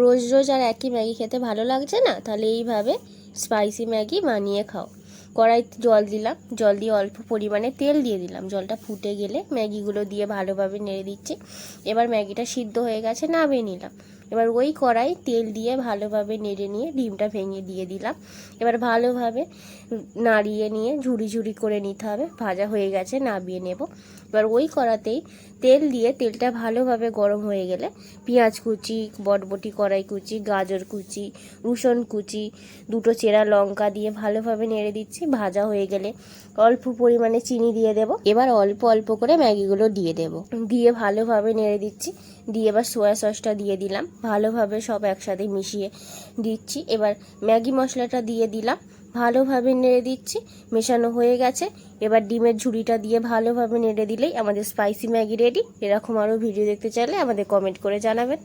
রোজ রোজ আর একই ম্যাগি খেতে ভালো লাগছে না, তাহলে এইভাবে স্পাইসি ম্যাগি বানিয়ে খাও। কড়াইতে জল দিলাম, জল দিয়ে অল্প পরিমাণে তেল দিয়ে দিলাম। জলটা ফুটে গেলে ম্যাগিগুলো দিয়ে ভালোভাবে নেড়ে দিচ্ছি। এবার ম্যাগিটা সিদ্ধ হয়ে গেছে, নামিয়ে নিলাম। এবার ওই কড়াই তেল দিয়ে ভালোভাবে নেড়ে নিয়ে ডিমটা ভেঙে দিয়ে দিলাম। এবার ভালোভাবে নাড়িয়ে নিয়ে ঝুড়ি ঝুড়ি করে নিতে হবে। ভাজা হয়ে গেছে, নামিয়ে নেব। এবার ওই কড়াতেই তেল দিয়ে তেলটা ভালোভাবে গরম হয়ে গেলে পেঁয়াজ কুচি, বটবটি কড়াই কুচি, গাজর কুচি, রসুন কুচি, দুটো চেরা লঙ্কা দিয়ে ভালোভাবে নেড়ে দিচ্ছি। ভাজা হয়ে গেলে অল্প পরিমাণে চিনি দিয়ে দেব। এবার অল্প অল্প করে ম্যাগিগুলো দিয়ে দেব, দিয়ে ভালোভাবে নেড়ে দিচ্ছি। দিয়ে এবার সয়া সসটা দিয়ে দিলাম, ভালোভাবে সব একসাথে মিশিয়ে দিচ্ছি। এবার ম্যাগি মশলাটা দিয়ে দিলাম, ভালোভাবে নেড়ে দিচ্ছি। মেশানো হয়ে গেছে। এবার ডিমের ঝুড়িটা দিয়ে ভালোভাবে নেড়ে দিলেই আমাদের স্পাইসি ম্যাগি রেডি। এরকম আরও ভিডিও দেখতে চাইলে আমাদের কমেন্ট করে জানাবেন।